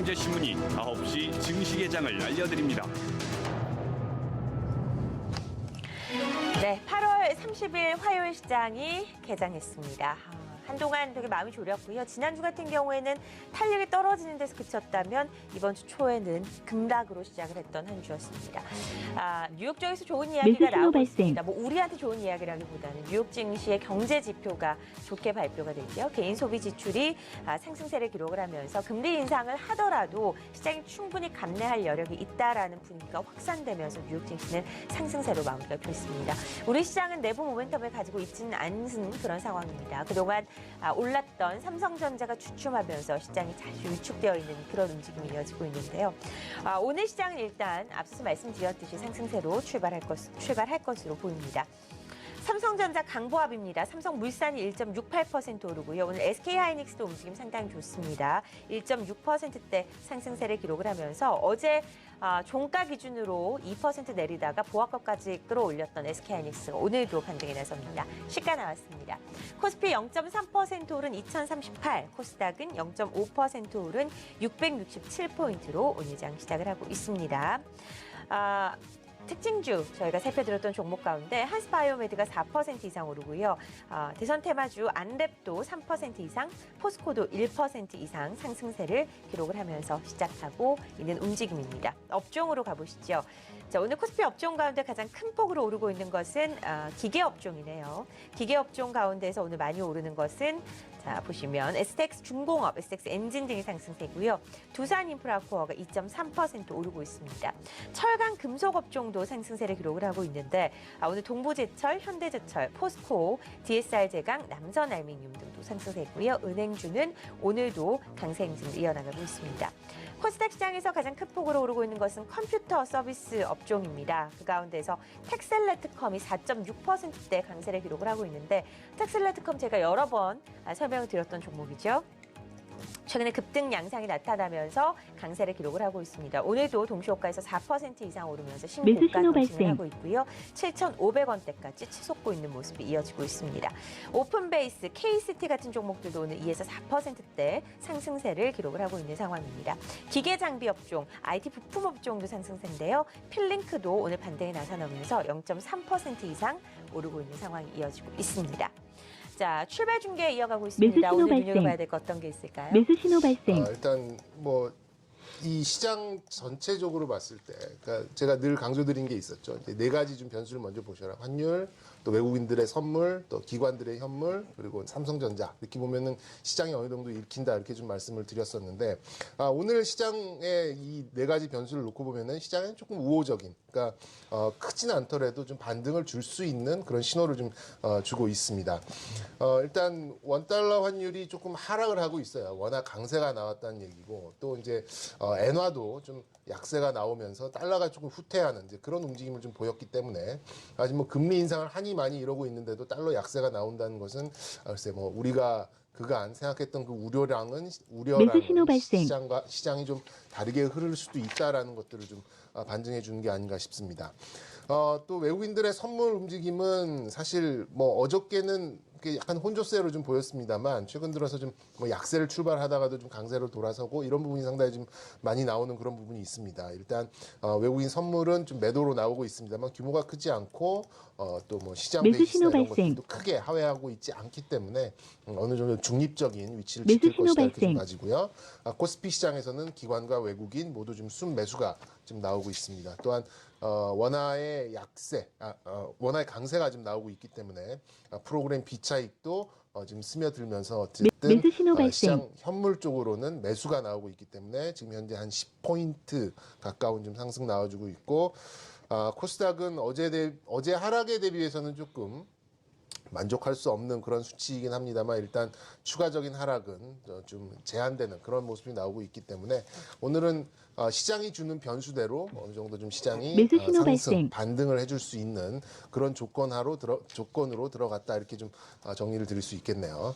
경제신문이 9시 증시 개장을 알려드립니다. 네, 8월 30일 화요일 시장이 개장했습니다. 한동안 되게 마음이 졸였고요. 지난주 같은 경우에는 탄력이 떨어지는 데서 그쳤다면 이번 주 초에는 급락으로 시작을 했던 한 주였습니다. 뉴욕 쪽에서 좋은 이야기가 나오고 있습니다. 뭐 우리한테 좋은 이야기라기보다는 뉴욕 증시의 경제 지표가 좋게 발표가 됐고요. 개인 소비 지출이 상승세를 기록을 하면서 금리 인상을 하더라도 시장이 충분히 감내할 여력이 있다라는 분위기가 확산되면서 뉴욕 증시는 상승세로 마무리가 됐습니다. 우리 시장은 내부 모멘텀을 가지고 있지는 않은 그런 상황입니다. 그동안 올랐던 삼성전자가 주춤하면서 시장이 다시 위축되어 있는 그런 움직임이 이어지고 있는데요. 오늘 시장은 일단 앞서서 말씀드렸듯이 상승세로 출발할 것으로 보입니다. 삼성전자 강보합입니다. 삼성물산이 1.68% 오르고요. 오늘 SK하이닉스도 움직임 상당히 좋습니다. 1.6%대 상승세를 기록을 하면서 어제 종가 기준으로 2% 내리다가 보합권까지 끌어올렸던 SK하이닉스가 오늘도 반등에 나섭니다. 시가 나왔습니다. 코스피 0.3% 오른 2038, 코스닥은 0.5% 오른 667포인트로 오늘 장 시작을 하고 있습니다. 특징주 저희가 살펴드렸던 종목 가운데 한스바이오메드가 4% 이상 오르고요. 대선 테마주 안랩도 3% 이상, 포스코도 1% 이상 상승세를 기록을 하면서 시작하고 있는 움직임입니다. 업종으로 가보시죠. 자, 오늘 코스피 업종 가운데 가장 큰 폭으로 오르고 있는 것은 기계 업종이네요. 기계 업종 가운데서 오늘 많이 오르는 것은 자, 보시면 STX 중공업, STX 엔진 등이 상승세고요. 두산인프라코어가 2.3% 오르고 있습니다. 철강 금속 업종도 상승세를 기록을 하고 있는데 오늘 동부제철, 현대제철, 포스코, DSR제강, 남선알미늄 등도 상승세고요. 은행주는 오늘도 강세 행진을 이어나가고 있습니다. 코스닥 시장에서 가장 큰 폭으로 오르고 있는 것은 컴퓨터 서비스 업종입니다. 그 가운데서 텍셀레트컴이 4.6%대 강세를 기록을 하고 있는데 텍셀레트컴 제가 여러 번 설명을 드렸던 종목이죠. 최근에 급등 양상이 나타나면서 강세를 기록을 하고 있습니다. 오늘도 동시호가에서 4% 이상 오르면서 신고가 경신을 하고 있고요. 7,500원대까지 치솟고 있는 모습이 이어지고 있습니다. 오픈베이스, K시티 같은 종목들도 오늘 2에서 4%대 상승세를 기록을 하고 있는 상황입니다. 기계장비 업종, IT 부품 업종도 상승세인데요. 필링크도 오늘 반등에 나서면서 0.3% 이상 오르고 있는 상황이 이어지고 있습니다. 자, 출발 중계 이어가고 있습니다. 오늘 눈여겨봐야 될 것 어떤 게 있을까요? 매수 신호 발생. 일단 뭐 이 시장 전체적으로 봤을 때, 그러니까 제가 늘 강조드린 게 있었죠. 이제 네 가지 좀 변수를 먼저 보셔라. 환율, 또 외국인들의 선물, 또 기관들의 현물, 그리고 삼성전자. 이렇게 보면은 시장이 어느 정도 읽힌다 이렇게 좀 말씀을 드렸었는데, 오늘 시장의 이 네 가지 변수를 놓고 보면은 시장은 조금 우호적인, 그러니까 크진 않더라도 좀 반등을 줄 수 있는 그런 신호를 좀 주고 있습니다. 일단 원달러 환율이 조금 하락을 하고 있어요. 워낙 강세가 나왔다는 얘기고, 또 이제 엔화도 좀 약세가 나오면서 달러가 조금 후퇴하는 이제 그런 움직임을 좀 보였기 때문에 아직 뭐 금리 인상을 하니 많이 이러고 있는데도 달러 약세가 나온다는 것은 글쎄 뭐 우리가 그간 생각했던 그 우려랑은 시장이 좀 다르게 흐를 수도 있다라는 것들을 좀 반증해 주는 게 아닌가 싶습니다. 또 외국인들의 선물 움직임은 사실 뭐 어저께는 약간 혼조세로 좀 보였습니다만 최근 들어서 좀 뭐 약세를 출발하다가도 좀 강세로 돌아서고 이런 부분이 상당히 좀 많이 나오는 그런 부분이 있습니다. 일단 외국인 선물은 좀 매도로 나오고 있습니다만 규모가 크지 않고 또 뭐 시장 베이스나 이런 것들도 크게 하회하고 있지 않기 때문에 어느 정도 중립적인 위치를 지킬 것이다 이렇게 좀 가지고요. 코스피 시장에서는 기관과 외국인 모두 좀 순매수가 지금 나오고 있습니다. 또한 원화의 약세, 원화의 강세가 지금 나오고 있기 때문에 프로그램 비차익도 지금 스며들면서 어쨌든 시장 현물 쪽으로는 매수가 나오고 있기 때문에 지금 현재 한 10포인트 가까운 좀 상승 나와주고 있고, 코스닥은 어제 하락에 대비해서는 조금 만족할 수 없는 그런 수치이긴 합니다만 일단 추가적인 하락은 좀 제한되는 그런 모습이 나오고 있기 때문에 오늘은 시장이 주는 변수대로 어느 정도 좀 시장이 상승, 반등을 해줄 수 있는 그런 조건으로 들어갔다 이렇게 좀 정리를 드릴 수 있겠네요.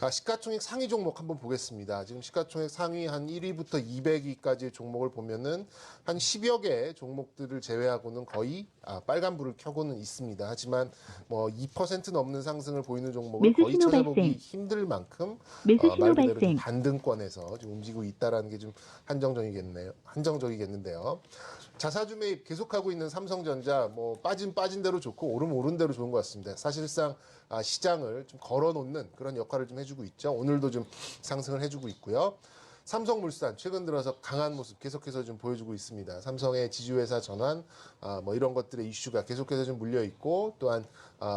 시가총액 상위 종목 한번 보겠습니다. 지금 시가총액 상위 한 1위부터 200위까지의 종목을 보면은 한 10여 개 종목들을 제외하고는 거의 빨간불을 켜고는 있습니다. 하지만 뭐 2% 넘는 없는 상승을 보이는 종목을 매수 거의 신호 찾아보기 발생. 힘들 만큼 매수 말 신호 그대로 좀 발생. 반등권에서 지금 움직이고 있다라는 게 좀 한정적이겠는데요. 자사주 매입 계속하고 있는 삼성전자 뭐 빠진 대로 좋고 오른 대로 좋은 것 같습니다. 사실상 시장을 좀 걸어놓는 그런 역할을 좀 해주고 있죠. 오늘도 좀 상승을 해주고 있고요. 삼성물산 최근 들어서 강한 모습 계속해서 좀 보여주고 있습니다. 삼성의 지주회사 전환 뭐 이런 것들의 이슈가 계속해서 좀 물려 있고 또한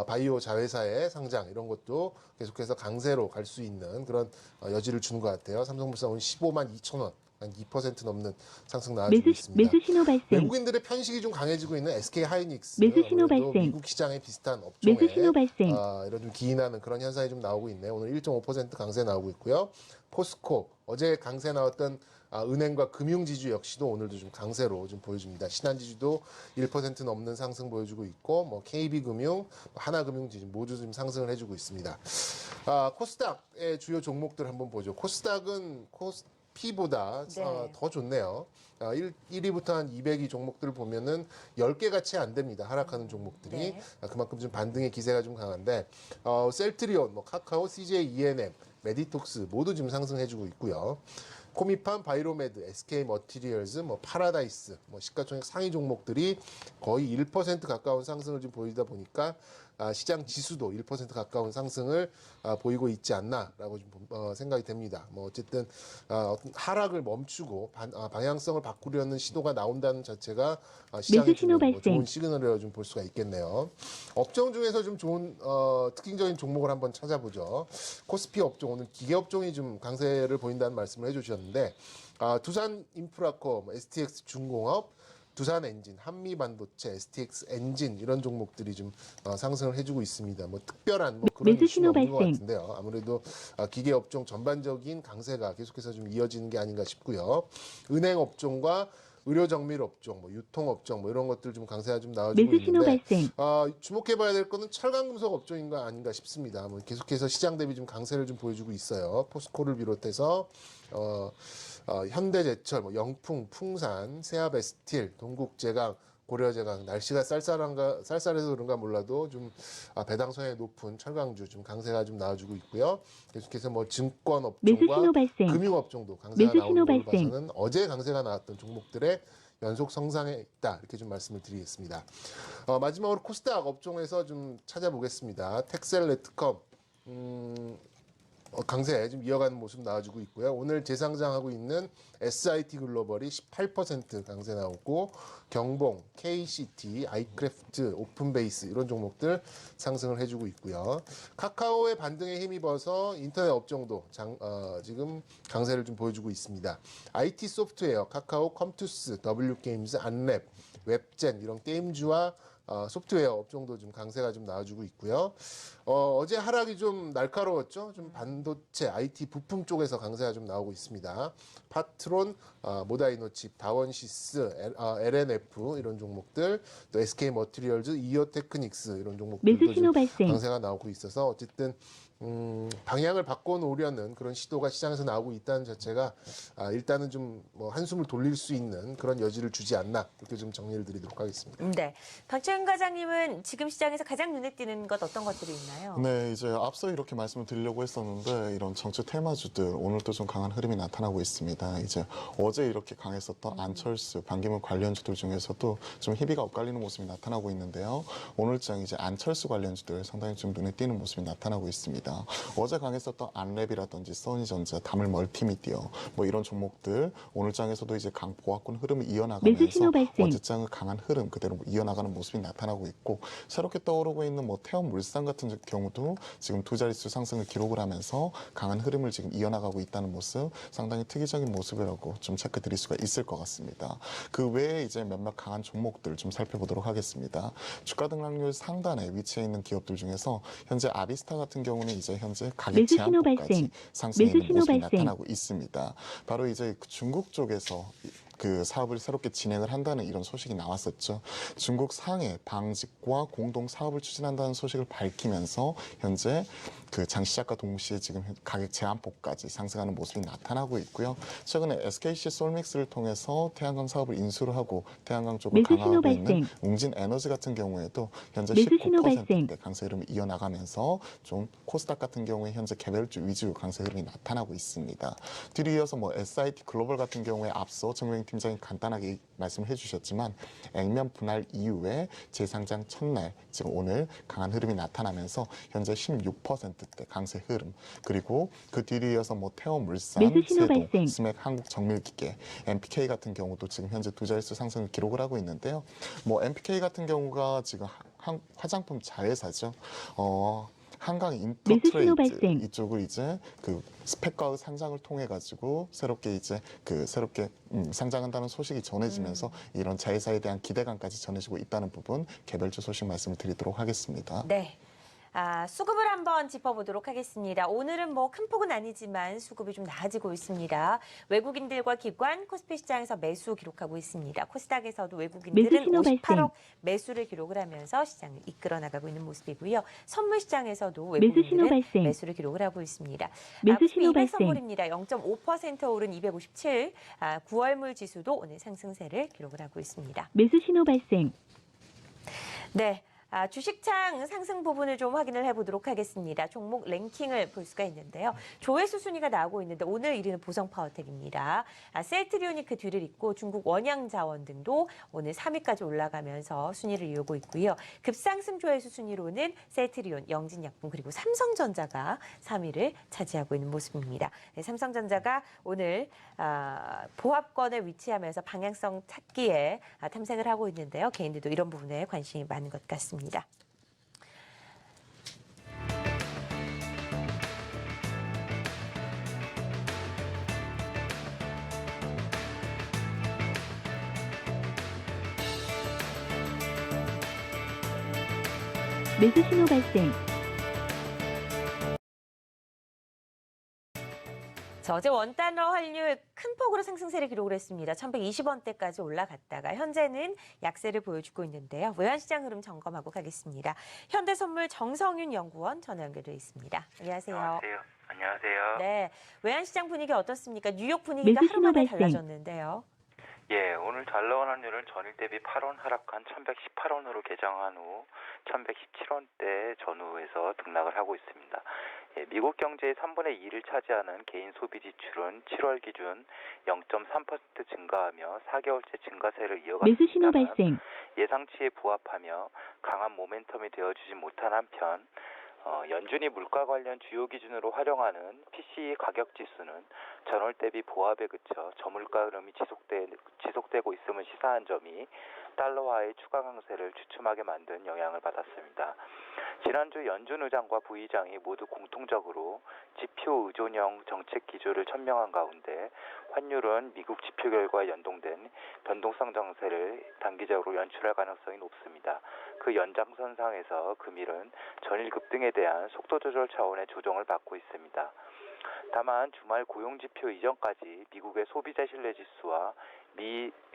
바이오 자회사의 상장 이런 것도 계속해서 강세로 갈 수 있는 그런 여지를 주는 것 같아요. 삼성물산 오늘 15만 2천 원. 한 2% 넘는 상승 나와주고 있습니다. 매수 신호 발생. 외국인들의 편식이 좀 강해지고 있는 SK 하이닉스 매수 신호 아무래도 발생. 미국 시장에 비슷한 업종에 매수 신호 발생. 이런 좀 기인하는 그런 현상이 좀 나오고 있네요. 오늘 1.5% 강세 나오고 있고요. 포스코 어제 강세 나왔던 은행과 금융지주 역시도 오늘도 좀 강세로 좀 보여줍니다. 신한지주도 1% 넘는 상승 보여주고 있고 뭐 KB금융, 하나금융지주 모두 좀 상승을 해주고 있습니다. 코스닥의 주요 종목들 한번 보죠. 코스닥은 P보다 네. 더 좋네요. 1위부터 한 200위 종목들을 보면은 10개가 채 안 됩니다. 하락하는 종목들이. 네. 그만큼 좀 반등의 기세가 좀 강한데 셀트리온, 뭐 카카오, CJ ENM, 메디톡스 모두 지금 상승해주고 있고요. 코미팜, 바이로메드, SK 머티리얼즈, 뭐 파라다이스, 뭐 시가총액 상위 종목들이 거의 1% 가까운 상승을 좀 보이다 보니까 시장 지수도 1% 가까운 상승을 보이고 있지 않나라고 좀 생각이 됩니다. 뭐 어쨌든 어떤 하락을 멈추고 방향성을 바꾸려는 시도가 나온다는 자체가 시장에 매수 신호 주는 뭐 발생. 좋은 시그널이라고 좀 볼 수가 있겠네요. 업종 중에서 좀 좋은 특징적인 종목을 한번 찾아보죠. 코스피 업종 오늘 기계 업종이 좀 강세를 보인다는 말씀을 해주셨는데 두산 인프라코, STX 중공업, 두산 엔진, 한미 반도체, STX 엔진 이런 종목들이 좀 상승을 해주고 있습니다. 뭐 특별한 뭐 그런 매수 이슈는 신호 없는 것 발생. 같은데요. 아무래도 기계 업종 전반적인 강세가 계속해서 좀 이어지는 게 아닌가 싶고요. 은행 업종과 의료 정밀 업종, 뭐 유통 업종 뭐 이런 것들 좀 강세가 좀 나와주고 매수 신호 있는데 발생. 주목해봐야 될 거는 철강금속 업종인가 아닌가 싶습니다. 뭐 계속해서 시장 대비 좀 강세를 좀 보여주고 있어요. 포스코를 비롯해서 현대제철, 뭐 영풍, 풍산, 세아베스틸, 동국제강, 고려제강 날씨가 쌀쌀해서 그런가 몰라도 좀 배당 성향이 높은 철강주 좀 강세가 좀 나와주고 있고요. 계속해서 뭐 증권 매수 업종과 신호 발생. 금융 업종도 강세가 매수 나오는 신호 걸 발생. 봐서는 어제 강세가 나왔던 종목들의 연속 성장에 있다 이렇게 좀 말씀을 드리겠습니다. 마지막으로 코스닥 업종에서 좀 찾아보겠습니다. 텍셀 네트컴 강세 좀 이어가는 모습 나와주고 있고요. 오늘 재상장하고 있는 SIT 글로벌이 18% 강세 나오고 경봉, KCT, 아이크래프트, 오픈베이스 이런 종목들 상승을 해주고 있고요. 카카오의 반등에 힘입어서 인터넷 업종도 지금 강세를 좀 보여주고 있습니다. IT 소프트웨어, 카카오, 컴투스, W게임즈, 안랩, 웹젠 이런 게임주와 소프트웨어 업종도 좀 강세가 좀 나와주고 있고요. 어제 하락이 좀 날카로웠죠. 좀 반도체, IT 부품 쪽에서 강세가 좀 나오고 있습니다. 파트론, 모다이노칩, 다원시스, LNF 이런 종목들, 또 SK 머티리얼즈, 이어테크닉스 이런 종목들도 매수 신호 좀 발생. 강세가 나오고 있어서 어쨌든 방향을 바꿔놓으려는 그런 시도가 시장에서 나오고 있다는 자체가 일단은 좀 뭐 한숨을 돌릴 수 있는 그런 여지를 주지 않나 이렇게 좀 정리를 드리도록 하겠습니다. 네. 박지원 과장님은 지금 시장에서 가장 눈에 띄는 것 어떤 것들이 있나요? 네, 이제 앞서 이렇게 말씀을 드리려고 했었는데 이런 정치 테마주들 오늘도 좀 강한 흐름이 나타나고 있습니다. 이제 어제 이렇게 강했었던 안철수, 반기문 관련주들 중에서도 좀 희비가 엇갈리는 모습이 나타나고 있는데요. 오늘장 이제 안철수 관련주들 상당히 좀 눈에 띄는 모습이 나타나고 있습니다. 어제 강했었던 안랩이라든지 써니전자, 다물 멀티미디어 뭐 이런 종목들 오늘장에서도 이제 보합권 흐름이 매수 이어나가면서 신호 발생. 어제장의 강한 흐름 그대로 이어나가는 모습이 나타나고 있고 새롭게 떠오르고 있는 뭐 태원물산 같은 경우도 지금 두 자릿수 상승을 기록을 하면서 강한 흐름을 지금 이어나가고 있다는 모습 상당히 특이적인 모습이라고 좀 체크 드릴 수가 있을 것 같습니다. 그 외에 이제 몇몇 강한 종목들 좀 살펴보도록 하겠습니다. 주가 등락률 상단에 위치해 있는 기업들 중에서 현재 아비스타 같은 경우는 이제 현재 가격 매수 신호 제한권까지 발생. 상승해 있는 매수 신호 모습이 발생. 나타나고 있습니다. 바로 이제 중국 쪽에서 그 사업을 새롭게 진행을 한다는 이런 소식이 나왔었죠. 중국 상해 방직과 공동 사업을 추진한다는 소식을 밝히면서 현재 그 장 시작과 동시에 지금 가격 제한폭까지 상승하는 모습이 나타나고 있고요. 최근에 SKC 솔믹스를 통해서 태양광 사업을 인수를 하고 태양광 쪽을 매수 신호 강화하고 있는 발생. 웅진 에너지 같은 경우에도 현재 매수 신호 19%대 강세 흐름이 이어나가면서 좀 코스닥 같은 경우에 현재 개별주 위주 강세 흐름이 나타나고 있습니다. 뒤로 이어서 뭐 SIT 글로벌 같은 경우에 앞서 정명 팀장이 간단하게 말씀을 해주셨지만 액면 분할 이후에 재상장 첫날 지금 오늘 강한 흐름이 나타나면서 현재 16%대 강세 흐름 그리고 그 뒤로 이어서 뭐 태워물산, 매수 신호 세동, 발생. 스맥 한국정밀기계, MPK 같은 경우도 지금 현재 두 자릿수 상승을 기록을 하고 있는데요. 뭐 MPK 같은 경우가 지금 화장품 자회사죠. 한강 매수 신호 인터트레이드 발생. 이쪽을 이제 그 스펙과의 상장을 통해 가지고 새롭게 이제 새롭게 상장한다는 소식이 전해지면서 이런 자회사에 대한 기대감까지 전해지고 있다는 부분 개별주 소식 말씀을 드리도록 하겠습니다. 네. 수급을 한번 짚어보도록 하겠습니다. 오늘은 뭐 큰 폭은 아니지만 수급이 좀 나아지고 있습니다. 외국인들과 기관, 코스피 시장에서 매수 기록하고 있습니다. 코스닥에서도 매수 외국인들은 신호 58억 매수를 기록을 하면서 시장을 이끌어 나가고 있는 모습이고요. 선물 시장에서도 매수 신호 외국인들은 발생. 매수를 기록을 하고 있습니다. 매수 코스피 신호 200 발생. 선물입니다. 0.5% 오른 257. 9월물 지수도 오늘 상승세를 기록을 하고 있습니다. 매수 신호 발생. 네. 주식창 상승 부분을 좀 확인을 해보도록 하겠습니다. 종목 랭킹을 볼 수가 있는데요. 조회수 순위가 나오고 있는데 오늘 1위는 보성파워텍입니다. 셀트리온이 그 뒤를 잇고 중국 원양자원 등도 오늘 3위까지 올라가면서 순위를 이루고 있고요. 급상승 조회수 순위로는 셀트리온, 영진약품 그리고 삼성전자가 3위를 차지하고 있는 모습입니다. 네, 삼성전자가 오늘 보합권에 위치하면서 방향성 찾기에 탐색을 하고 있는데요. 개인들도 이런 부분에 관심이 많은 것 같습니다. 매수 신호 발생. 어제 원달러 환율 큰 폭으로 상승세를 기록을 했습니다. 1120원대까지 올라갔다가 현재는 약세를 보여주고 있는데요. 외환시장 흐름 점검하고 가겠습니다. 현대선물 정성윤 연구원 전화 연결되어 있습니다. 안녕하세요. 안녕하세요. 네, 외환시장 분위기 어떻습니까? 뉴욕 분위기가 매수 하루 만에 신호 발생. 달라졌는데요. 예, 오늘 달러 환율은 전일 대비 8원 하락한 1118원으로 개장한 후 1117원대 전후에서 등락을 하고 있습니다. 예, 미국 경제의 3분의 2를 차지하는 개인 소비 지출은 7월 기준 0.3% 증가하며 4개월째 증가세를 매수 신호 이어갔습니다만 발생. 예상치에 부합하며 강한 모멘텀이 되어주지 못한 한편 연준이 물가 관련 주요 기준으로 활용하는 PCE 가격 지수는 전월 대비 보합에 그쳐 저물가 흐름이 지속되고 있음을 시사한 점이 달러화의 추가 강세를 주춤하게 만든 영향을 받았습니다. 지난주 연준 의장과 부의장이 모두 공통적으로 지표 의존형 정책 기조를 천명한 가운데 환율은 미국 지표 결과에 연동된 변동성 정세를 단기적으로 연출할 가능성이 높습니다. 그 연장선상에서 금일은 전일 급등에 대한 속도 조절 차원의 조정을 받고 있습니다. 다만 주말 고용지표 이전까지 미국의 소비자 신뢰 지수와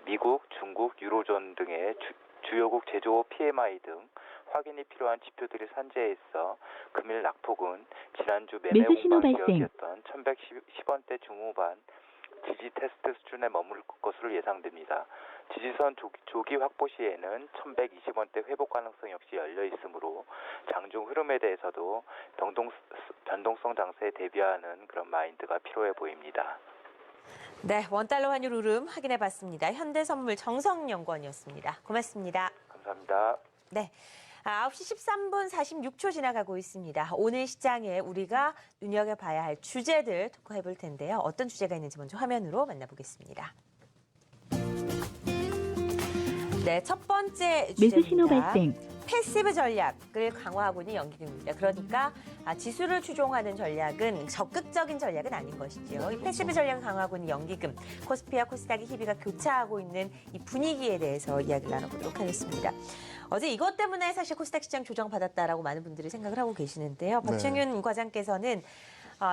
미국, 중국, 유로존 등의 주요국 제조업 PMI 등 확인이 필요한 지표들이 산재해 있어 금일 낙폭은 지난주 매매 매수 신호 공방 발생. 지역이었던 1110원대 중후반 지지 테스트 수준에 머물 것으로 예상됩니다. 지지선 조기 확보 시에는 1120원대 회복 가능성 역시 열려 있으므로 장중 흐름에 대해서도 변동성 장세에 대비하는 그런 마인드가 필요해 보입니다. 네, 원달러 환율 흐름 확인해 봤습니다. 현대선물 정성연구원이었습니다. 고맙습니다. 감사합니다. 네. 9시 13분 46초 지나가고 있습니다. 오늘 시장에 우리가 눈여겨봐야 할 주제들 토크해 볼 텐데요. 어떤 주제가 있는지 먼저 화면으로 만나보겠습니다. 네, 첫 번째 매수 신호 주제입니다. 발생. 패시브 전략을 강화하고 있는 연기금입니다. 그러니까 지수를 추종하는 전략은 적극적인 전략은 아닌 것이죠. 이 패시브 전략을 강화하고 있는 연기금, 코스피와 코스닥의 희비가 교차하고 있는 이 분위기에 대해서 이야기를 나눠보도록 하겠습니다. 어제 이것 때문에 사실 코스닥 시장 조정받았다라고 많은 분들이 생각을 하고 계시는데요. 박정윤 과장께서는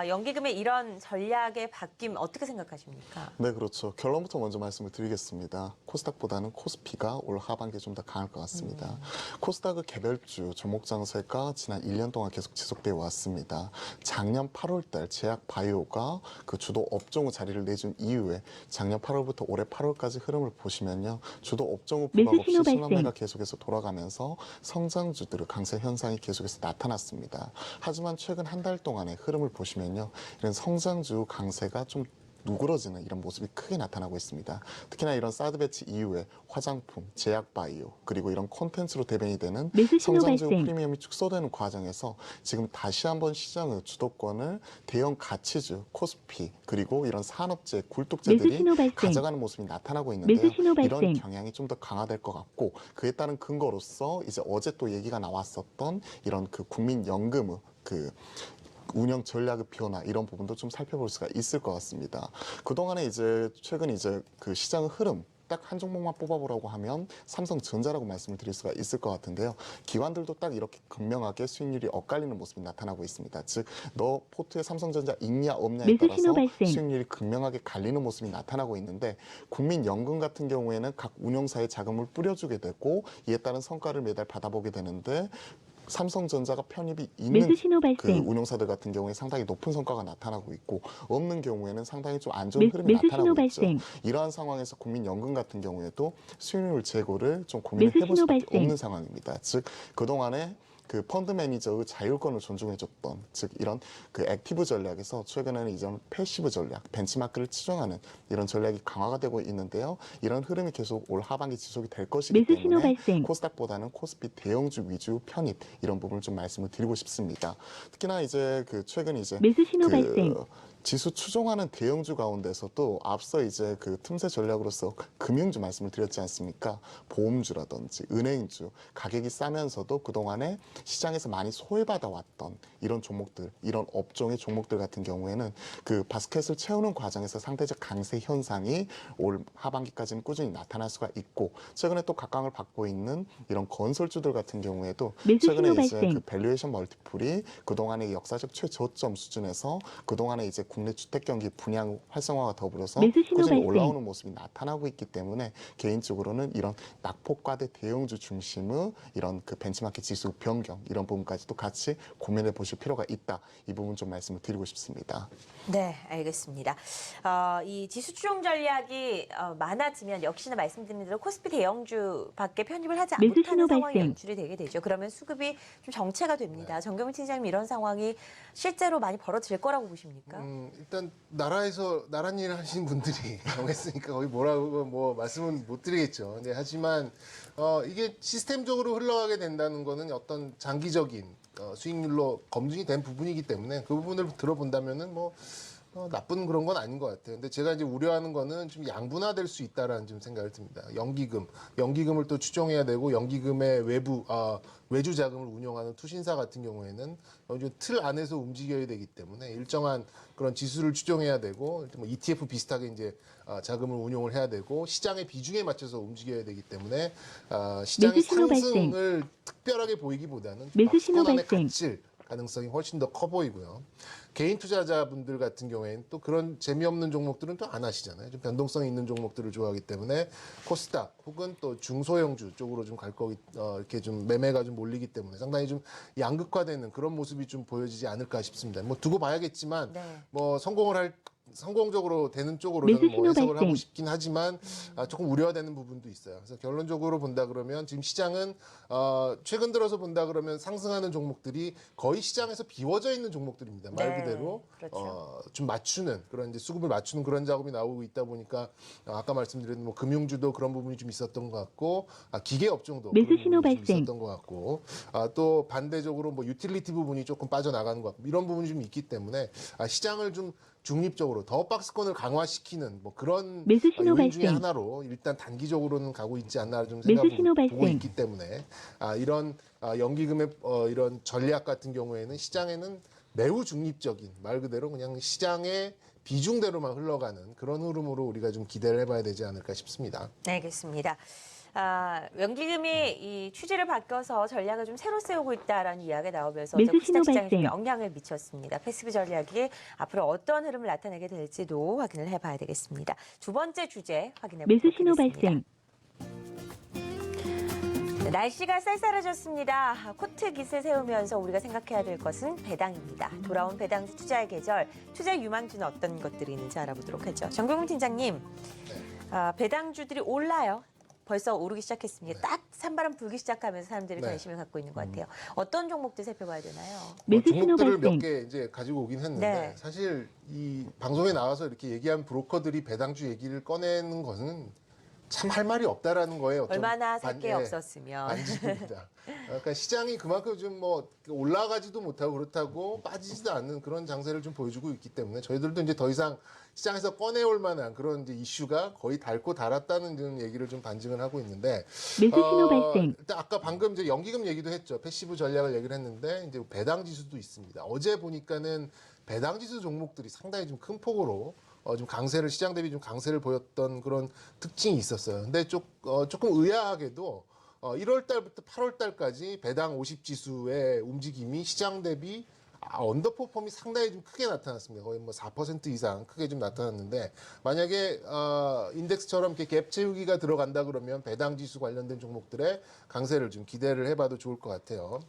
연기금의 이런 전략의 바뀜 어떻게 생각하십니까? 네, 그렇죠. 결론부터 먼저 말씀을 드리겠습니다. 코스닥보다는 코스피가 올 하반기에 좀 더 강할 것 같습니다. 코스닥의 개별주 종목 장세가 지난 1년 동안 계속 지속되어 왔습니다. 작년 8월 달 제약 바이오가 그 주도 업종의 자리를 내준 이후에 작년 8월부터 올해 8월까지 흐름을 보시면요. 주도 업종의 부각 매수 없이 신호 발생. 순환매가 계속해서 돌아가면서 성장주들의 강세 현상이 계속해서 나타났습니다. 하지만 최근 한 달 동안의 흐름을 보시면요. 이런 성장주 강세가 좀 누그러지는 이런 모습이 크게 나타나고 있습니다. 특히나 이런 사드 배치 이후에 화장품, 제약 바이오, 그리고 이런 콘텐츠로 대변이 되는 매수 신호 성장주 발생. 프리미엄이 축소되는 과정에서 지금 다시 한번 시장의 주도권을 대형 가치주, 코스피, 그리고 이런 산업재, 매수 굴뚝재들이 신호 발생. 가져가는 모습이 나타나고 있는데요. 매수 신호 이런 발생. 경향이 좀 더 강화될 것 같고 그에 따른 근거로서 이제 어제 또 얘기가 나왔었던 이런 그 국민연금의 그 운영 전략의 변화 이런 부분도 좀 살펴볼 수가 있을 것 같습니다. 그동안에 이제 최근 이제 그 시장의 흐름 딱 한 종목만 뽑아보라고 하면 삼성전자라고 말씀을 드릴 수가 있을 것 같은데요. 기관들도 딱 이렇게 극명하게 수익률이 엇갈리는 모습이 나타나고 있습니다. 즉, 너 포트에 삼성전자 있냐 없냐에 매수 신호 따라서 발생. 수익률이 극명하게 갈리는 모습이 나타나고 있는데 국민연금 같은 경우에는 각 운용사에 자금을 뿌려주게 되고 이에 따른 성과를 매달 받아보게 되는데 삼성전자가 편입이 있는 매수 신호 그 발생. 운용사들 같은 경우에 상당히 높은 성과가 나타나고 있고 없는 경우에는 상당히 좀 안 좋은 흐름이 매수 신호 나타나고 있죠. 발생. 이러한 상황에서 국민연금 같은 경우에도 수익률 제고를 좀 고민을 매수 해볼 신호 수밖에 발생. 없는 상황입니다. 즉 그동안에 그 펀드 매니저의 자율권을 존중해줬던 즉 이런 그 액티브 전략에서 최근에는 이전 패시브 전략, 벤치마크를 치중하는 이런 전략이 강화가 되고 있는데요. 이런 흐름이 계속 올 하반기 지속이 될 것이기 매수 신호 때문에 발생. 코스닥보다는 코스피 대형주 위주 편입 이런 부분을 좀 말씀을 드리고 싶습니다. 특히나 이제 그 최근 이제 매수 신호 발생. 지수 추종하는 대형주 가운데서도 앞서 이제 그 틈새 전략으로서 금융주 말씀을 드렸지 않습니까? 보험주라든지 은행주 가격이 싸면서도 그동안에 시장에서 많이 소외받아 왔던 이런 종목들, 이런 업종의 종목들 같은 경우에는 그 바스켓을 채우는 과정에서 상대적 강세 현상이 올 하반기까지는 꾸준히 나타날 수가 있고 최근에 또 각광을 받고 있는 이런 건설주들 같은 경우에도 매수 최근에 신호 이제 발생. 그 밸류에이션 멀티플이 그동안의 역사적 최저점 수준에서 그동안에 이제 국내 주택 경기 분양 활성화와 더불어서 매수 신호 꾸준히 발생. 올라오는 모습이 나타나고 있기 때문에 개인적으로는 이런 낙폭과대 대형주 중심의 이런 그 벤치마켓 지수 변경 이런 부분까지도 같이 고민해 보실 필요가 있다. 이 부분 좀 말씀을 드리고 싶습니다. 네, 알겠습니다. 이 지수 추종 전략이 많아지면 역시나 말씀드린 대로 코스피 대형주밖에 편입을 하지 매수 못하는 신호 상황이 발생. 연출이 되게 되죠. 그러면 수급이 좀 정체가 됩니다. 정경민 팀장님 이런 상황이 실제로 많이 벌어질 거라고 보십니까? 일단 나라에서 나란 일을 하시는 분들이 정했으니까 거의 뭐라고 뭐 말씀은 못 드리겠죠. 근데 하지만 이게 시스템적으로 흘러가게 된다는 거는 어떤 장기적인 수익률로 검증이 된 부분이기 때문에 그 부분을 들어본다면은 뭐 나쁜 그런 건 아닌 것 같아요. 근데 제가 이제 우려하는 거는 좀 양분화될 수 있다라는 좀 생각을 듭니다. 연기금을 또 추종해야 되고 연기금의 외주 자금을 운영하는 투신사 같은 경우에는 틀 안에서 움직여야 되기 때문에 일정한 그런 지수를 추종해야 되고 뭐 ETF 비슷하게 이제 자금을 운용을 해야 되고 시장의 비중에 맞춰서 움직여야 되기 때문에 시장의 매수 신호 상승을 특별하게 보이기보다는 매수 신호 박스권 안에 발생. 갇힐 가능성이 훨씬 더 커 보이고요. 개인 투자자분들 같은 경우에는 또 그런 재미없는 종목들은 또 안 하시잖아요. 좀 변동성 있는 종목들을 좋아하기 때문에 코스닥 혹은 또 중소형주 쪽으로 좀 갈 거기 이렇게 좀 매매가 좀 몰리기 때문에 상당히 좀 양극화되는 그런 모습이 좀 보여지지 않을까 싶습니다. 뭐 두고 봐야겠지만 네. 뭐 성공적으로 되는 쪽으로 매수 저는 뭐 신호 해석을 발생. 하고 싶긴 하지만 조금 우려되는 부분도 있어요. 그래서 결론적으로 본다 그러면 지금 시장은 최근 들어서 본다 그러면 상승하는 종목들이 거의 시장에서 비워져 있는 종목들입니다. 말 네, 그대로 그렇죠. 좀 맞추는 그런 이제 수급을 맞추는 그런 작업이 나오고 있다 보니까 아까 말씀드린 뭐 금융주도 그런 부분이 좀 있었던 것 같고 기계 업종도 매수 그런 신호 부분이 좀 발생. 있었던 것 같고 또 반대적으로 뭐 유틸리티 부분이 조금 빠져나가는 것 같고 이런 부분이 좀 있기 때문에 시장을 좀 중립적으로 더 박스권을 강화시키는 뭐 그런 매수 신호 요인 중에 발생. 하나로 일단 단기적으로는 가고 있지 않나 좀 매수 신호 생각을 보고 발생. 있기 때문에 이런 연기금의 이런 전략 같은 경우에는 시장에는 매우 중립적인 말 그대로 그냥 시장의 비중대로만 흘러가는 그런 흐름으로 우리가 좀 기대를 해봐야 되지 않을까 싶습니다. 네, 알겠습니다. 연기금이 이 취지를 바꿔서 전략을 좀 새로 세우고 있다라는 이야기가 나오면서 매수 어떤 시장 신호 시장에 좀 발생. 영향을 미쳤습니다. 패시브 전략이 앞으로 어떤 흐름을 나타내게 될지도 확인을 해봐야 되겠습니다. 두 번째 주제 확인해 보도록 매수 신호 하겠습니다. 발생. 네, 날씨가 쌀쌀해졌습니다. 코트 깃을 세우면서 우리가 생각해야 될 것은 배당입니다. 돌아온 배당주 투자의 계절, 투자 유망주는 어떤 것들이 있는지 알아보도록 하죠. 정경훈 팀장님, 배당주들이 올라요. 벌써 오르기 시작했습니다. 딱 산바람 불기 시작하면서 사람들이 네. 관심을 갖고 있는 것 같아요. 어떤 종목들 살펴봐야 되나요? 매수 신호 종목들을 발생. 몇 개 이제 가지고 오긴 했는데 네. 사실 이 방송에 나와서 이렇게 얘기한 브로커들이 배당주 얘기를 꺼내는 것은 참 할 말이 없다라는 거예요. 얼마나 살 게 없었으면. 반증입니다. 그러니까 시장이 그만큼 좀 뭐 올라가지도 못하고 그렇다고 빠지지도 않는 그런 장세를 좀 보여주고 있기 때문에 저희들도 이제 더 이상 시장에서 꺼내올 만한 그런 이제 이슈가 거의 닳고 닳았다는 그런 얘기를 좀 반증을 하고 있는데 매수 신호 발생. 일단 아까 방금 이제 연기금 얘기도 했죠. 패시브 전략을 얘기를 했는데 이제 배당 지수도 있습니다. 어제 보니까는 배당 지수 종목들이 상당히 좀 큰 폭으로 좀 강세를 시장 대비 좀 강세를 보였던 그런 특징이 있었어요. 근데 조금 의아하게도 1월 달부터 8월 달까지 배당 50 지수의 움직임이 시장 대비 언더퍼폼이 상당히 좀 크게 나타났습니다. 거의 뭐 4% 이상 크게 좀 나타났는데 만약에 인덱스처럼 이렇게 갭 채우기가 들어간다 그러면 배당 지수 관련된 종목들의 강세를 좀 기대를 해봐도 좋을 것 같아요.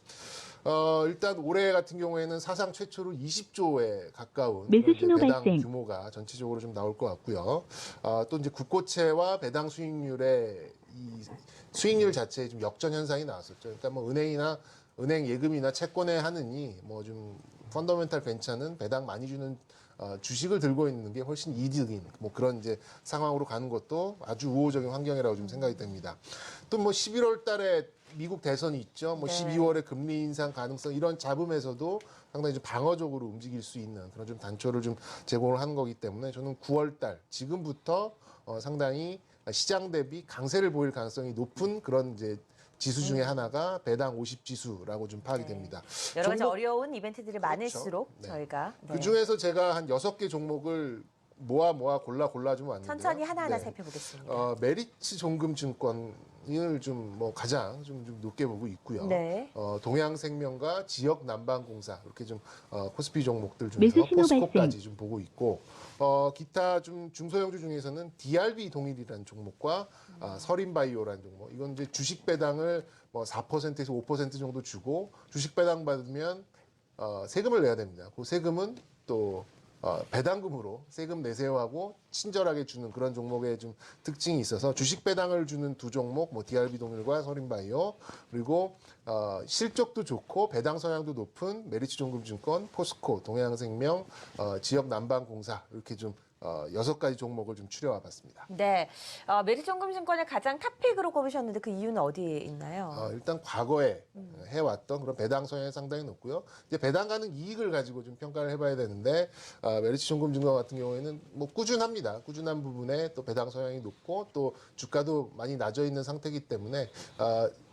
일단 올해 같은 경우에는 사상 최초로 20조에 가까운 매수 그런 이제 신호 배당 발생. 규모가 전체적으로 좀 나올 것 같고요. 또 이제 국고채와 배당 수익률의 이 수익률 자체에 좀 역전 현상이 나왔었죠. 그러니까 뭐 은행 예금이나 채권에 하느니 뭐 좀 펀더멘탈 괜찮은 배당 많이 주는 주식을 들고 있는 게 훨씬 이득인 뭐 그런 이제 상황으로 가는 것도 아주 우호적인 환경이라고 좀 생각이 됩니다. 또 뭐 11월 달에 미국 대선이 있죠. 뭐 네. 12월에 금리 인상 가능성 이런 잡음에서도 상당히 좀 방어적으로 움직일 수 있는 그런 좀 단초를 좀 제공을 하는 거기 때문에 저는 9월 달 지금부터 상당히 시장 대비 강세를 보일 가능성이 높은 그런 이제 지수 중에 하나가 배당 50 지수라고 좀 파악이 네. 됩니다. 여러 가지 종목- 어려운 이벤트들이 많을수록 네. 저희가 그 중에서 제가 한 6개 종목을 모아 골라 좀 왔는데요. 천천히 하나하나 네. 살펴보겠습니다. 메리츠 종금증권을 좀 뭐 가장 좀 높게 보고 있고요. 네. 동양생명과 지역난방공사 이렇게 좀 코스피 종목들 매수 중에서 신호 포스코까지 발생. 좀 보고 있고 기타 좀 중소형주 중에서는 DRB 동일이라는 종목과 서린바이오라는 종목 이건 이제 주식 배당을 뭐 4%에서 5% 정도 주고 주식 배당 받으면 세금을 내야 됩니다. 그 세금은 또 배당금으로 세금 내세요 하고 친절하게 주는 그런 종목의 좀 특징이 있어서 주식 배당을 주는 두 종목, 뭐 DRB 동일과 서린바이오 그리고 실적도 좋고 배당 성향도 높은 메리츠 종금증권, 포스코, 동양생명, 지역난방공사 이렇게 좀 6가지 종목을 좀 추려와 봤습니다. 네, 메리츠증권을 가장 탑픽으로 꼽으셨는데 그 이유는 어디에 있나요? 일단 과거에 해왔던 그런 배당 성향이 상당히 높고요. 이제 배당 가능 이익을 가지고 좀 평가를 해봐야 되는데 메리츠 종금증권 같은 경우에는 뭐 꾸준합니다. 꾸준한 부분에 또 배당 성향이 높고 또 주가도 많이 낮아 있는 상태이기 때문에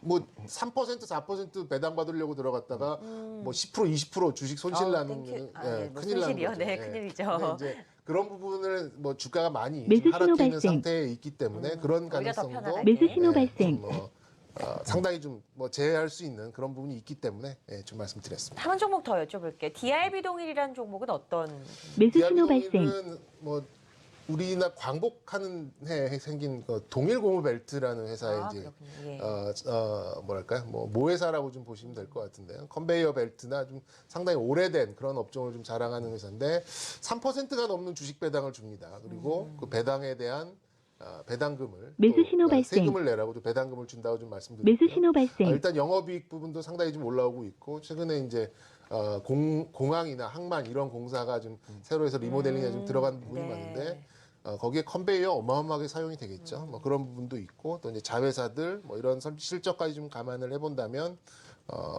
뭐 3% 4% 배당 받으려고 들어갔다가 뭐 10% 20% 주식 손실 나는 땡큐. 거는 뭐 큰일 나는 손실이요? 거죠. 네, 예. 큰일이죠. 근데 이제 그런 부분을 뭐 주가가 많이 매수 좀 하락해 신호 있는 발생. 상태에 있기 때문에 그런 오히려 더 가능성도 편안하게. 매수 신호 발생. 상당히 좀 뭐 제외할 수 있는 그런 부분이 있기 때문에 좀 말씀드렸습니다. 한 종목 더 여쭤볼게요. DRB 동일이라는 종목은 어떤? 매수 신호 DRB 발생. 동일은 뭐 우리나라 광복하는 해에 생긴 그 동일고무벨트라는 회사의 이제 그렇군요. 예. 뭐랄까요, 뭐 모회사라고 좀 보시면 될 것 같은데요. 컨베이어 벨트나 좀 상당히 오래된 그런 업종을 좀 자랑하는 회사인데 3%가 넘는 주식 배당을 줍니다. 그리고 그 배당에 대한 배당금을 매수 또 신호 발생. 세금을 내라고 또 배당금을 준다고 좀 매수 말씀드렸고요. 신호 발생. 일단 영업이익 부분도 상당히 좀 올라오고 있고 최근에 이제 공항이나 항만 이런 공사가 좀 새로 해서 리모델링에 좀 들어간 부분이 네. 많은데 거기에 컨베이어 어마어마하게 사용이 되겠죠. 뭐 그런 부분도 있고 또 이제 자회사들 뭐 이런 실적까지 좀 감안을 해본다면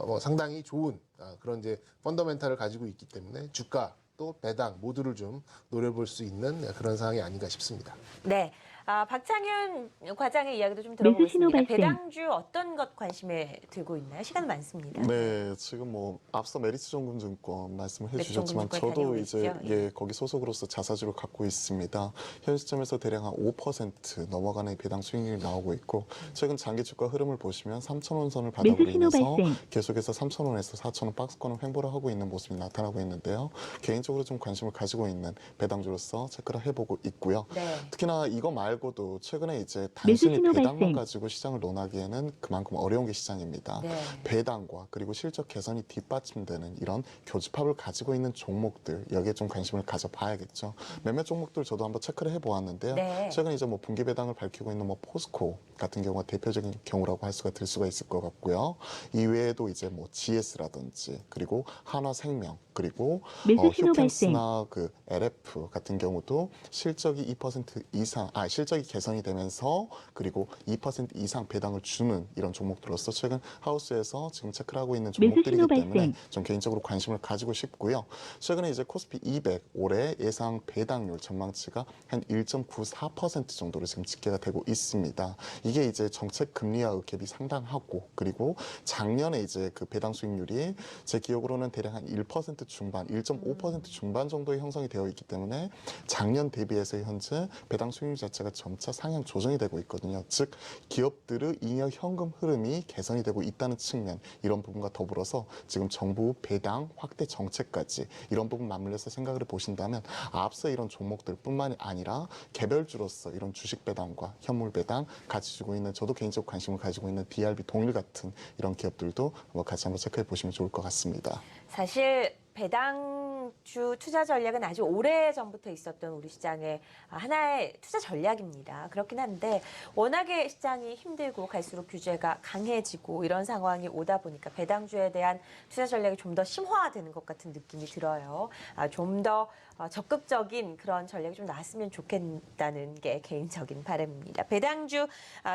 뭐 상당히 좋은 그런 이제 펀더멘탈을 가지고 있기 때문에 주가 또 배당 모두를 좀 노려볼 수 있는 그런 상황이 아닌가 싶습니다. 네, 박창윤 과장의 이야기도 좀 매수 신호 들어보겠습니다. 발생. 배당주 어떤 것 관심에 들고 있나요? 시간 많습니다. 네, 지금 뭐 앞서 메리츠정금증권 말씀을 해주셨지만 메리츠정금증권 저도 이제 다녀오셨죠? 예. 거기 소속으로서 자사주를 갖고 있습니다. 현 시점에서 대략 한 5% 넘어가는 배당 수익률이 나오고 있고 최근 장기 주가 흐름을 보시면 3,000원 선을 바닥으로 매수 신호 인해서 발생. 계속해서 3,000원에서 4,000원 박스권을 횡보를 하고 있는 모습이 나타나고 있는데요. 개인적으로 좀 관심을 가지고 있는 배당주로서 체크를 해보고 있고요. 네. 특히나 이거 말고도 최근에 이제 매수 단순히 신호 배당만 발생. 가지고 시장을 논하기에는 그만큼 어려운 게 시장입니다. 네. 배당과 그리고 실적 개선이 뒷받침되는 이런 교집합을 가지고 있는 종목들 여기에 좀 관심을 가져봐야겠죠. 몇몇 종목들 저도 한번 체크를 해보았는데요. 네. 최근 이제 뭐 분기 배당을 밝히고 있는 뭐 포스코 같은 경우가 대표적인 경우라고 할 수가 될 수가 있을 것 같고요. 이외에도 이제 뭐 GS라든지 그리고 한화생명 그리고 매수 신호 발생. 휴펜스나 그 LF 같은 경우도 실적이 2% 이상, 실적이 개선이 되면서 그리고 2% 이상 배당을 주는 이런 종목들로서 최근 하우스에서 지금 체크를 하고 있는 매수 종목들이기 신호 때문에 발생. 좀 개인적으로 관심을 가지고 싶고요. 최근에 이제 코스피 200 올해 예상 배당률 전망치가 한 1.94% 정도로 지금 집계가 되고 있습니다. 이게 이제 정책 금리와 의갭이 상당하고 그리고 작년에 이제 그 배당 수익률이 제 기억으로는 대략 한 1% 중반, 1.5% 중반 정도의 형성이 되어 있기 때문에 작년 대비해서 현재 배당 수익률 자체가 점차 상향 조정이 되고 있거든요. 즉 기업들의 잉여 현금 흐름이 개선이 되고 있다는 측면 이런 부분과 더불어서 지금 정부 배당 확대 정책까지 이런 부분 맞물려서 생각을 보신다면 앞서 이런 종목들뿐만이 아니라 개별주로서 이런 주식 배당과 현물 배당 같이 주고 있는 저도 개인적 관심을 가지고 있는 DRB 동일 같은 이런 기업들도 뭐 같이 한번 체크해 보시면 좋을 것 같습니다. 사실 배당주 투자 전략은 아주 오래 전부터 있었던 우리 시장의 하나의 투자 전략입니다. 그렇긴 한데 워낙에 시장이 힘들고 갈수록 규제가 강해지고 이런 상황이 오다 보니까 배당주에 대한 투자 전략이 좀 더 심화되는 것 같은 느낌이 들어요. 좀 더 적극적인 그런 전략이 좀 나왔으면 좋겠다는 게 개인적인 바람입니다. 배당주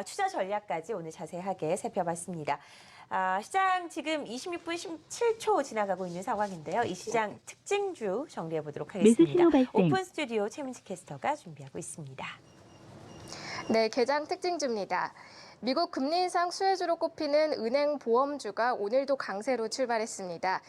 투자 전략까지 오늘 자세하게 살펴봤습니다. 시장 지금 26분 17초 지나가고 있는 상황인데요. 이 시장 특징주 정리해 보도록 매수 하겠습니다. 신호 발생. 오픈 스튜디오 최민지 캐스터가 준비하고 있습니다. 네, 개장 특징주입니다. 미국 금리 인상 수혜주로 꼽히는 은행 보험주가 오늘도 강세로 출발했습니다.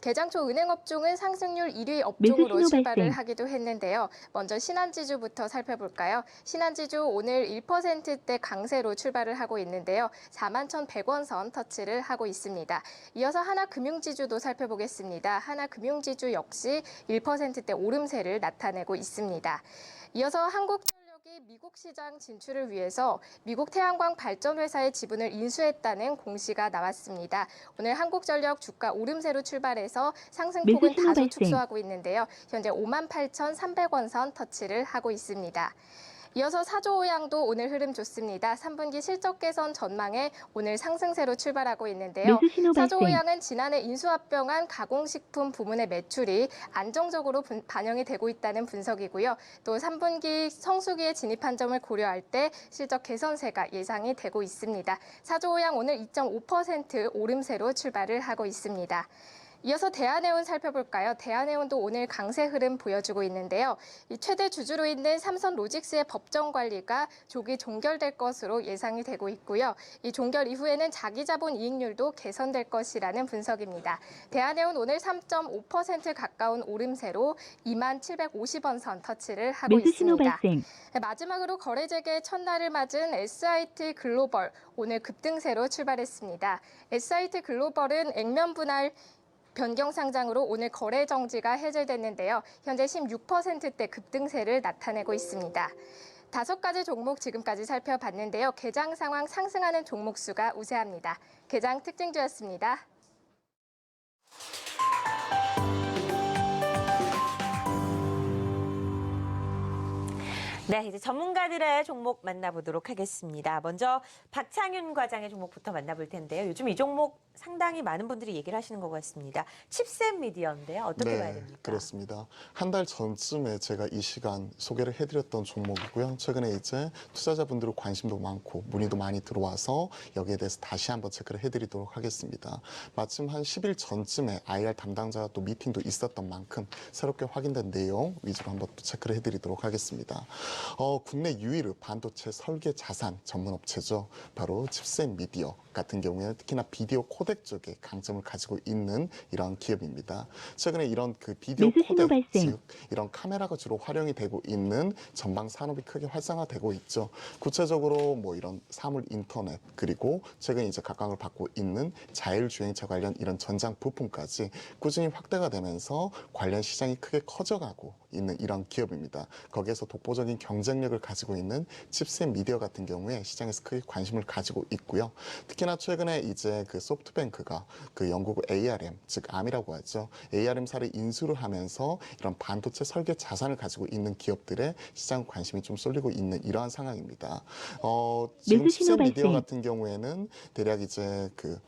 개장 초 은행 업종은 상승률 1위 업종으로 매수 신호 출발을 발생. 하기도 했는데요. 먼저 신한지주부터 살펴볼까요? 신한지주 오늘 1%대 강세로 출발을 하고 있는데요. 41,100원 선 터치를 하고 있습니다. 이어서 하나금융지주도 살펴보겠습니다. 하나금융지주 역시 1%대 오름세를 나타내고 있습니다. 이어서 한국전력이 미국 시장 진출을 위해서 미국 태양광 발전 회사의 지분을 인수했다는 공시가 나왔습니다. 오늘 한국전력 주가 오름세로 출발해서 상승폭은 매수 신호 다소 발생. 축소하고 있는데요. 현재 58,300원 선 터치를 하고 있습니다. 이어서 사조오양도 오늘 흐름 좋습니다. 3분기 실적 개선 전망에 오늘 상승세로 출발하고 있는데요. 매수 신호 발생. 사조오양은 지난해 인수합병한 가공식품 부문의 매출이 안정적으로 반영이 되고 있다는 분석이고요. 또 3분기 성수기에 진입한 점을 고려할 때 실적 개선세가 예상이 되고 있습니다. 사조오양 오늘 2.5% 오름세로 출발을 하고 있습니다. 이어서 대한해운 살펴볼까요? 대한해운도 오늘 강세 흐름 보여주고 있는데요. 이 최대 주주로 있는 삼성로직스의 법정 관리가 조기 종결될 것으로 예상이 되고 있고요. 이 종결 이후에는 자기자본 이익률도 개선될 것이라는 분석입니다. 대한해운 오늘 3.5% 가까운 오름세로 2750원 선 터치를 하고 매수 신호 있습니다. 발생. 마지막으로 거래 재개 첫날을 맞은 SIT 글로벌 오늘 급등세로 출발했습니다. SIT 글로벌은 액면 분할 변경 상장으로 오늘 거래 정지가 해제됐는데요. 현재 16%대 급등세를 나타내고 있습니다. 5가지 종목 지금까지 살펴봤는데요. 개장 상황 상승하는 종목 수가 우세합니다. 개장 특징주였습니다. 네, 이제 전문가들의 종목 만나보도록 하겠습니다. 먼저 박창윤 과장의 종목부터 만나볼 텐데요. 요즘 이 종목 상당히 많은 분들이 얘기를 하시는 것 같습니다. 칩셋 미디어인데요. 어떻게 봐야 됩니까? 그렇습니다. 한 달 전쯤에 제가 이 시간 소개를 해드렸던 종목이고요. 최근에 이제 투자자분들 관심도 많고 문의도 많이 들어와서 여기에 대해서 다시 한번 체크를 해드리도록 하겠습니다. 마침 한 10일 전쯤에 IR 담당자 또 미팅도 있었던 만큼 새롭게 확인된 내용 위주로 한번 또 체크를 해드리도록 하겠습니다. 국내 유일의 반도체 설계 자산 전문 업체죠. 바로 칩셋 미디어 같은 경우에는 특히나 비디오 코덱 쪽에 강점을 가지고 있는 이런 기업입니다. 최근에 이런 그 비디오 매수 신호 코덱, 발생. 즉 이런 카메라가 주로 활용이 되고 있는 전방 산업이 크게 활성화되고 있죠. 구체적으로 뭐 이런 사물 인터넷, 그리고 최근 이제 각광을 받고 있는 자율주행차 관련 이런 전장 부품까지 꾸준히 확대가 되면서 관련 시장이 크게 커져가고 있는 이런 기업입니다. 거기에서 독보적인 경쟁력을 가지고 있는 칩셋 미디어 같은 경우에 시장에서 크게 관심을 가지고 있고요. 특히나 최근에 이제 그 소프트뱅크가 그 영국 ARM, 즉 암이라고 하죠. ARM사를 인수를 하면서 이런 반도체 설계 자산을 가지고 있는 기업들의 시장 관심이 좀 쏠리고 있는 이러한 상황입니다. 지금 매수 신호 칩셋 미디어 발생. 같은 경우에는 대략 이제 그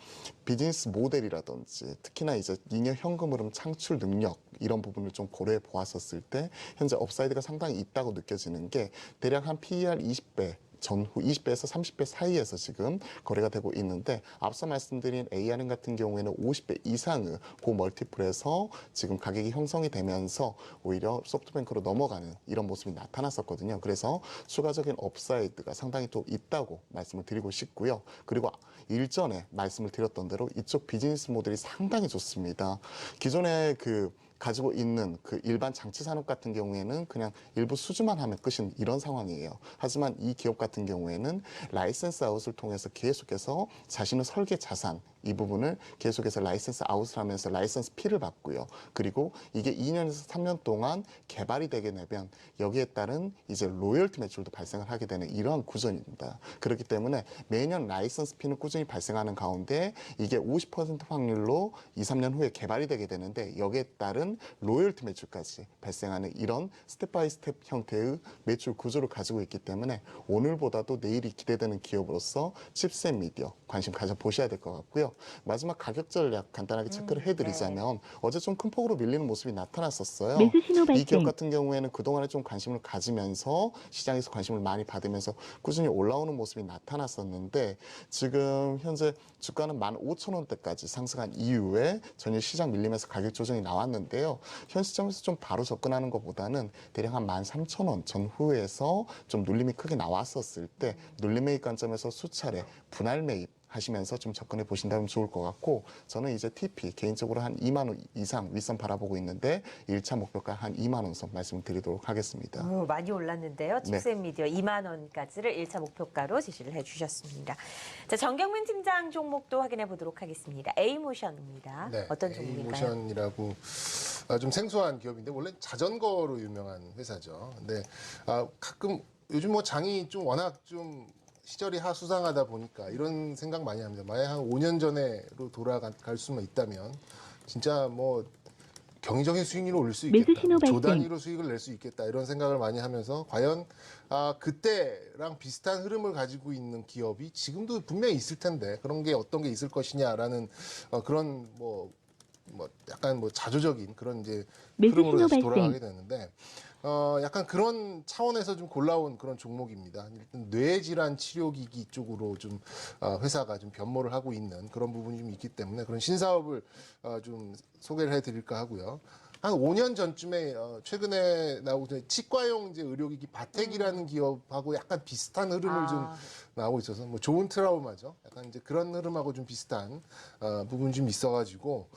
비즈니스 모델이라든지 특히나 이제 잉여 현금 흐름 창출 능력 이런 부분을 좀 고려해 보았었을 때 현재 업사이드가 상당히 있다고 느껴지는 게 대략 한 PER 20배 전후 20배에서 30배 사이에서 지금 거래가 되고 있는데 앞서 말씀드린 ARM 같은 경우에는 50배 이상의 고 멀티플에서 지금 가격이 형성이 되면서 오히려 소프트뱅크로 넘어가는 이런 모습이 나타났었거든요. 그래서 추가적인 업사이드가 상당히 또 있다고 말씀을 드리고 싶고요. 그리고 일전에 말씀을 드렸던 대로 이쪽 비즈니스 모델이 상당히 좋습니다. 기존에 그 가지고 있는 그 일반 장치 산업 같은 경우에는 그냥 일부 수주만 하면 끝인 이런 상황이에요. 하지만 이 기업 같은 경우에는 라이센스 아웃을 통해서 계속해서 자신의 설계 자산 이 부분을 계속해서 라이센스 아웃을 하면서 라이센스 피를 받고요. 그리고 이게 2년에서 3년 동안 개발이 되게 되면 여기에 따른 이제 로열티 매출도 발생을 하게 되는 이러한 구조입니다. 그렇기 때문에 매년 라이센스 피는 꾸준히 발생하는 가운데 이게 50% 확률로 2, 3년 후에 개발이 되게 되는데 여기에 따른 로열티 매출까지 발생하는 이런 스텝 바이 스텝 형태의 매출 구조를 가지고 있기 때문에 오늘보다도 내일이 기대되는 기업으로서 칩셋 미디어 관심 가져보셔야 될 것 같고요. 마지막 가격 전략 간단하게 체크를 해드리자면 어제 좀 큰 폭으로 밀리는 모습이 나타났었어요. 매수 신호 이 기업 발생. 같은 경우에는 그동안에 좀 관심을 가지면서 시장에서 관심을 많이 받으면서 꾸준히 올라오는 모습이 나타났었는데 지금 현재 주가는 15,000원대까지 상승한 이후에 전일 시장 밀리면서 가격 조정이 나왔는데요. 현 시점에서 좀 바로 접근하는 것보다는 대략 한 13,000원 전후에서 좀 눌림이 크게 나왔었을 때 눌림 매입 관점에서 수차례 분할 매입 하시면서 좀 접근해 보신다면 좋을 것 같고 저는 이제 TP 개인적으로 한 2만 원 이상 윗선 바라보고 있는데 1차 목표가 한 2만 원 선 말씀드리도록 하겠습니다. 많이 올랐는데요. 칩셋 미디어 2만 원까지를 1차 목표가로 제시를 해주셨습니다. 자, 정경민 팀장 종목도 확인해 보도록 하겠습니다. A모션입니다. 네, 어떤 종목일까요? A모션이라고 좀 생소한 기업인데 원래 자전거로 유명한 회사죠. 근데 가끔 요즘 뭐 장이 좀 워낙 좀 시절이 하수상하다 보니까 이런 생각 많이 합니다. 만약 한 5년 전에로 돌아갈 수만 있다면 진짜 뭐 경이적인 수익률을 올릴 수 매수 있겠다. 신호 발생. 조 단위로 수익을 낼 수 있겠다. 이런 생각을 많이 하면서 과연 그때랑 비슷한 흐름을 가지고 있는 기업이 지금도 분명히 있을 텐데 그런 게 어떤 게 있을 것이냐라는 그런 뭐 약간 뭐 자조적인 그런 이제 매수 흐름으로 신호 다시 발생. 돌아가게 되는데 약간 그런 차원에서 좀 골라온 그런 종목입니다. 일단 뇌질환 치료기기 쪽으로 좀 회사가 좀 변모를 하고 있는 그런 부분이 좀 있기 때문에 그런 신사업을 좀 소개를 해드릴까 하고요. 한 5년 전쯤에 최근에 나오고 치과용 이제 의료기기 바텍이라는 기업하고 약간 비슷한 흐름을 좀 나오고 있어서 뭐 좋은 트라우마죠. 약간 이제 그런 흐름하고 좀 비슷한 부분이 좀 있어가지고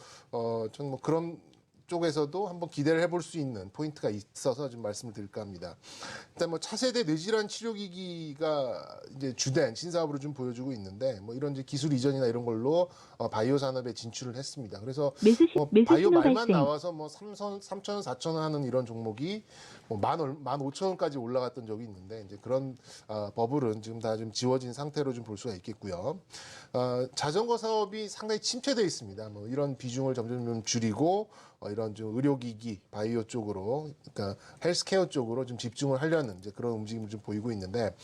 전 뭐 그런 쪽에서도 한번 기대를 해볼 수 있는 포인트가 있어서 좀 말씀을 드릴까 합니다. 일단 뭐 차세대 뇌질환 치료기기가 이제 주된 신사업으로 좀 보여주고 있는데 뭐 이런 이제 기술 이전이나 이런 걸로 바이오 산업에 진출을 했습니다. 그래서 매수 바이오 신호 말만 발생. 나와서 뭐 3,000원, 4,000원 하는 이런 종목이 뭐 15,000원까지 올라갔던 적이 있는데 이제 그런 버블은 지금 다 좀 지워진 상태로 좀 볼 수가 있겠고요. 자전거 사업이 상당히 침체되어 있습니다. 뭐 이런 비중을 점점 좀 줄이고 이런 좀 의료기기, 바이오 쪽으로, 그러니까 헬스케어 쪽으로 좀 집중을 하려는 이제 그런 움직임을 좀 보이고 있는데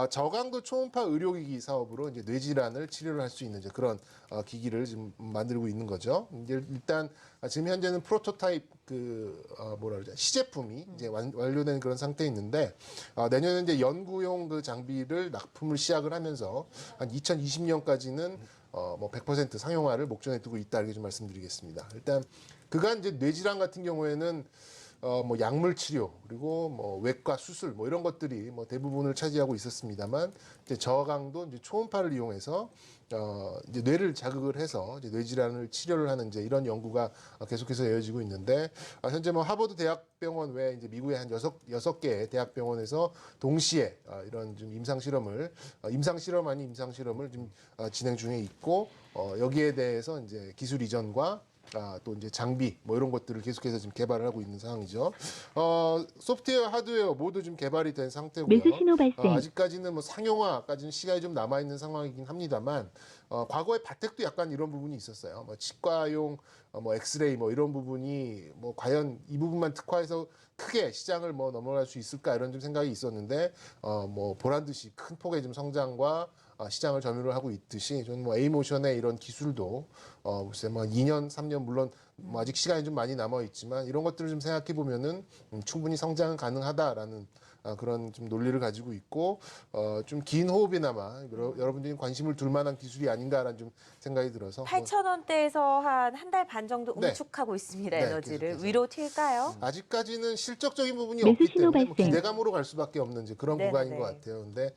저강도 초음파 의료기기 사업으로 이제 뇌질환을 치료를 할 수 있는 이제 그런 기기를 지금 만들고 있는 거죠. 이제 일단 지금 현재는 프로토타입 뭐라 그러죠? 시제품이 이제 완료된 그런 상태에 있는데 내년에 이제 연구용 그 장비를 납품을 시작을 하면서 한 2020년까지는 뭐 100% 상용화를 목전에 두고 있다 이렇게 좀 말씀드리겠습니다. 일단 그간 이제 뇌질환 같은 경우에는 뭐 약물 치료 그리고 뭐 외과 수술 뭐 이런 것들이 뭐 대부분을 차지하고 있었습니다만 이제 저강도 이제 초음파를 이용해서 이제 뇌를 자극을 해서 이제 뇌질환을 치료를 하는 이제 이런 연구가 계속해서 이어지고 있는데 현재 뭐 하버드 대학병원 외에 이제 미국의 한 여섯 개의 대학병원에서 동시에 이런 좀 임상 실험을 좀 진행 중에 있고 여기에 대해서 이제 기술 이전과 또 이제 장비 뭐 이런 것들을 계속해서 지금 개발을 하고 있는 상황이죠. 소프트웨어, 하드웨어 모두 좀 개발이 된 상태고요. 매수 신호 발생. 아직까지는 뭐 상용화까지는 시간이 좀 남아 있는 상황이긴 합니다만 과거에 바텍도 약간 이런 부분이 있었어요. 뭐 치과용 뭐 엑스레이 뭐 이런 부분이 뭐 과연 이 부분만 특화해서 크게 시장을 뭐 넘어갈 수 있을까 이런 좀 생각이 있었는데 뭐 보란 듯이 큰 폭의 좀 성장과 시장을 점유를 하고 있듯이 저는 뭐 A모션의 이런 기술도 글쎄 뭐 2년, 3년 물론 뭐 아직 시간이 좀 많이 남아 있지만 이런 것들을 좀 생각해 보면은 충분히 성장은 가능하다라는 그런 좀 논리를 가지고 있고 좀 긴 호흡이나마 여러분들이 관심을 둘 만한 기술이 아닌가라는 좀 생각이 들어서 8,000원대에서 한 달 반 정도 네. 응축하고 있습니다. 네, 에너지를 계속해서. 위로 튈까요? 아직까지는 실적적인 부분이 매수 없기 신호 때문에 뭐 발생. 기대감으로 갈 수밖에 없는 이제 그런 네네네. 구간인 것 같아요. 근데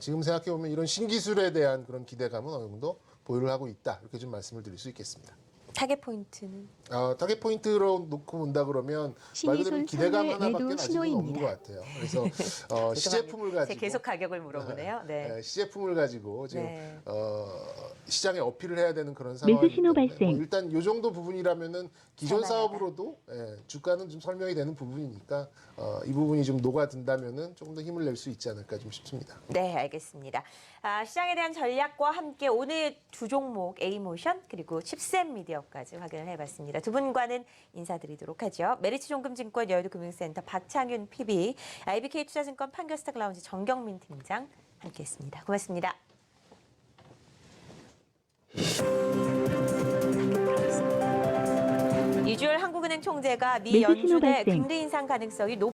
지금 생각해 보면 이런 신기술에 대한 그런 기대감은 어느 정도 보유를 하고 있다 이렇게 좀 말씀을 드릴 수 있겠습니다. 타겟 포인트는 타겟 포인트로 놓고 본다 그러면 말 그대로 신이솔 기대감 선물 하나밖에 매도 아직은 없는 신호입니다. 것 같아요. 그래서 시제품을 제가 가지고 계속 가격을 물어보네요. 네. 시제품을 가지고 지금 네. 시장에 어필을 해야 되는 그런 상황이기 매수 신호 때문에 발생. 뭐 일단 이 정도 부분이라면은 기존 살만하다. 사업으로도 주가는 좀 설명이 되는 부분이니까 이 부분이 좀 녹아든다면은 조금 더 힘을 낼 수 있지 않을까 좀 싶습니다. 네, 알겠습니다. 시장에 대한 전략과 함께 오늘 두 종목 A모션 그리고 칩셋 미디어까지 확인을 해봤습니다. 두 분과는 인사드리도록 하죠. 메리츠종금증권 여의도금융센터 박창윤 PB, IBK 투자증권 판교스탁 라운지 정경민 팀장 함께했습니다. 고맙습니다. 이주열 한국은행 총재가 미 매수 신호 연준의 발생. 금리 인상 가능성이 높